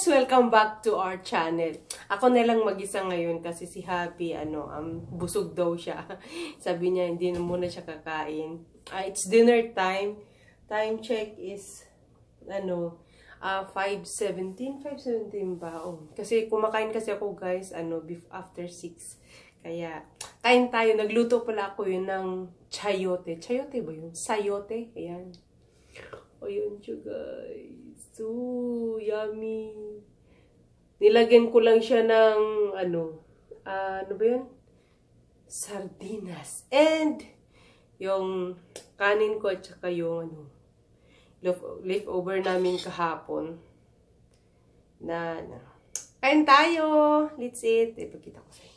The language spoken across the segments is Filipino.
guys! Welcome back to our channel. Ako na lang mag-isa ngayon kasi si Happy, busog daw siya. Sabi niya, hindi na muna siya kakain. It's dinner time. Time check is, 5:17 ba? Oh. Kasi kumakain kasi ako guys, after 6. Kaya, kain tayo. Nagluto pala ako yun ng chayote. Chayote ba yun? Sayote? Ayan. O yun siya guys. So, yummy. Nilagyan ko lang siya ng, ano ba yun? Sardinas. And, yung kanin ko at saka yung, leftover namin kahapon. Kain tayo! Let's eat. Ipagkita ko sa inyo.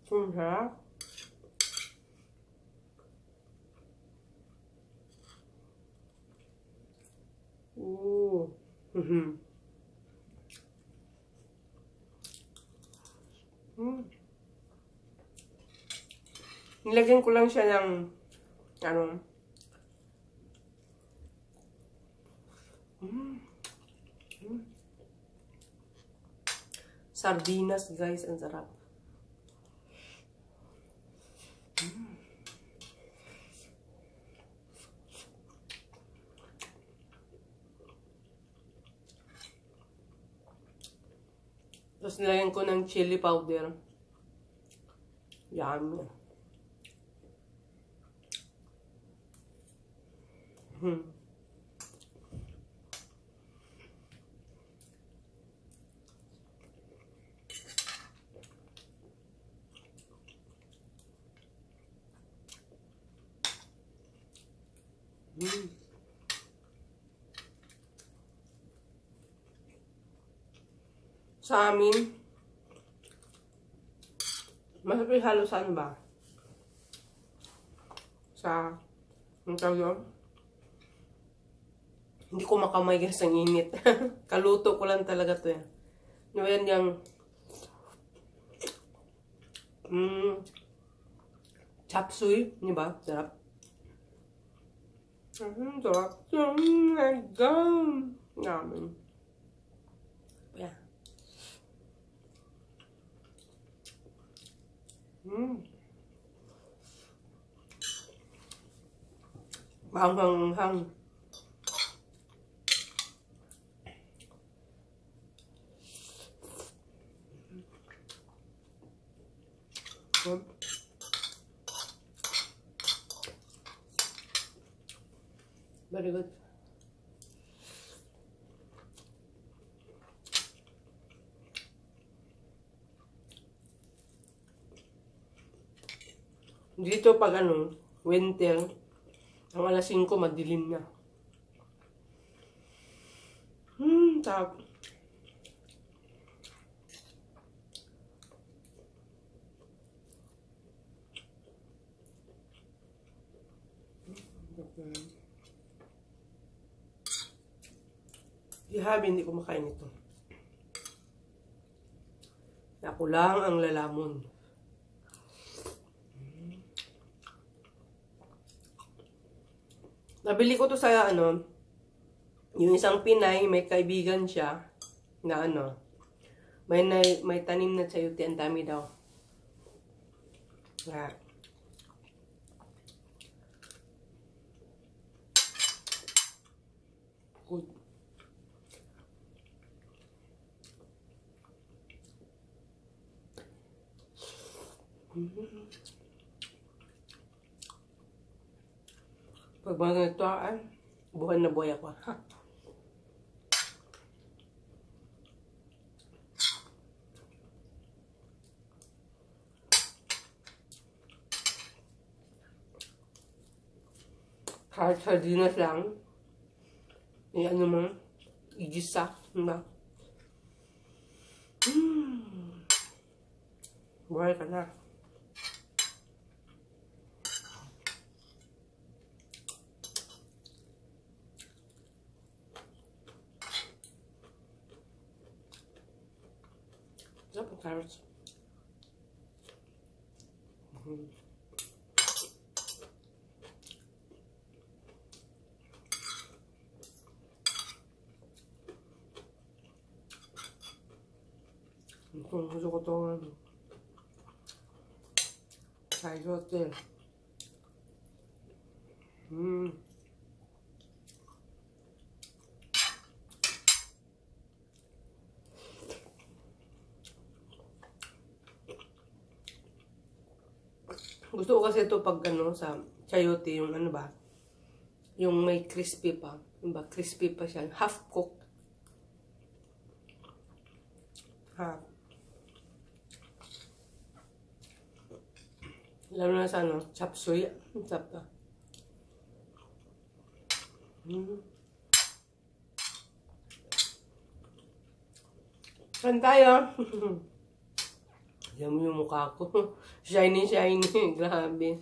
Sarap. Ooh. Nilagyan ko lang siya ng sardinas, guys. Ang sarap. Tapos nilagyan ko ng chili powder. Yummy. Sa amin, masarap yung halusan ba? Ang tawag yun? Hindi ko makamay guys ang init. Kaluto ko lang talaga to yan. Yan yung chop suey, di ba? Sarap. Sarap. Oh my God. Namin. Yeah. Hang. Very good. Dito pag winter, ang alas 5 madilim na. Sarap. Hindi ko makain ito. Ako lang ang lalamon. Nabili ko to sa yung isang Pinay, may kaibigan siya na may tanim na sayote, ang dami daw. Yeah. Good. Pag mga ganito, buhay na buhay ako. Kahit sardinas lang, igisa, diba? Buhay ka na. Sarap ang carrots. Gusto ko itong sayote. Gusto ko kasi ito pag ano sa chayote, yung ano ba, yung may crispy pa. Diba? Crispy pa siya. Half cooked. Half. Lalo na sa ano, chop suey. Chop pa. Saan tayo? Alam mo yung mukha ko. Shiny, shiny. Grabe.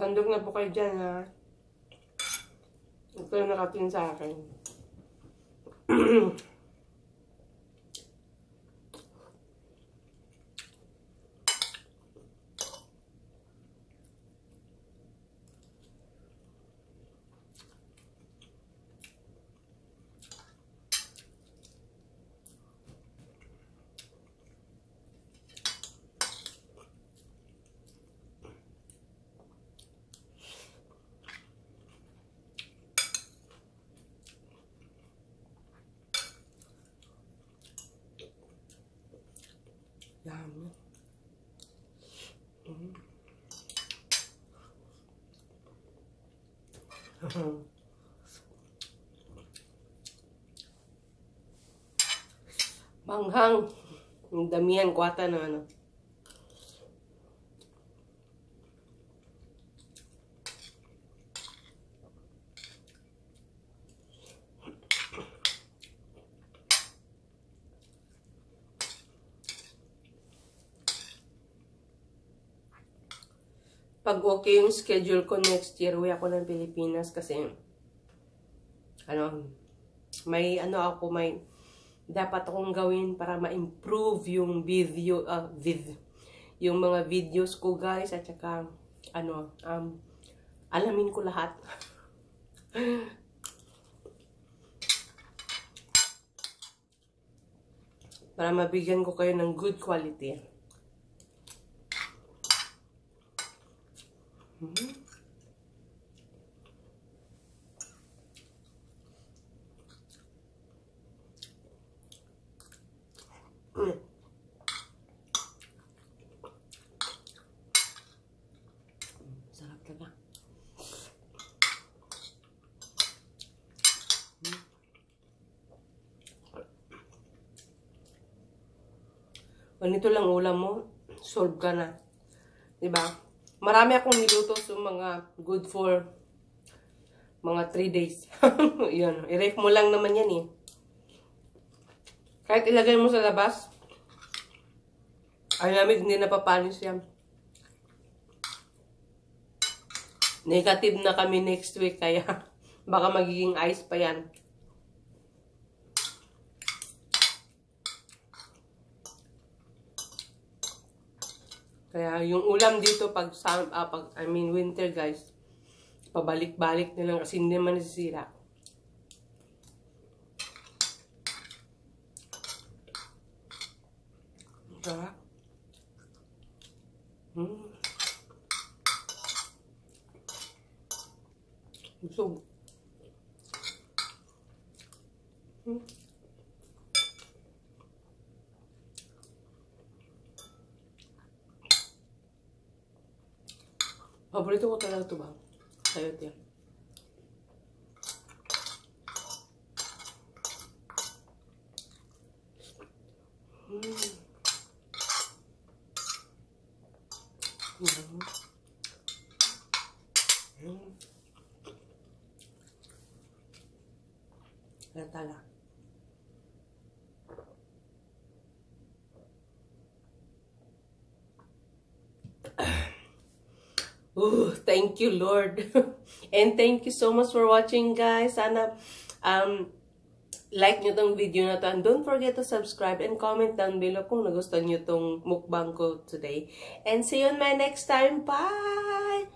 Sandok na po kayo dyan, ha? Ito yung nakatin sa akin. Yummy. Manghang. Yung damihan, kwata na ano. Pag okay yung schedule ko next year, uwi ako ng Pilipinas kasi ano, may dapat akong gawin para ma-improve yung video, yung mga videos ko, guys, at saka alamin ko lahat. Para mabigyan ko kayo ng good quality. Sarap talaga. Ganito lang ulam mo, solve ka na. Diba? Marami akong niluto so mga good for mga 3 days. Yun. I-ref mo lang naman yan eh. Kahit ilagay mo sa labas, ay lamig, hindi napapanis yan. Negative na kami next week, kaya baka magiging ice pa yan. Kaya yung ulam dito pag winter, guys, pabalik-balik na lang kasi hindi naman nasisira. Sarap. Busog. Paborito ko talaga ito ba? Sayote. Lantala. Ooh, thank you, Lord. And thank you so much for watching, guys. Sana like nyo tong video na to. And don't forget to subscribe and comment down below kung nagustuhan nyo tong mukbang ko today. And see you on my next time. Bye!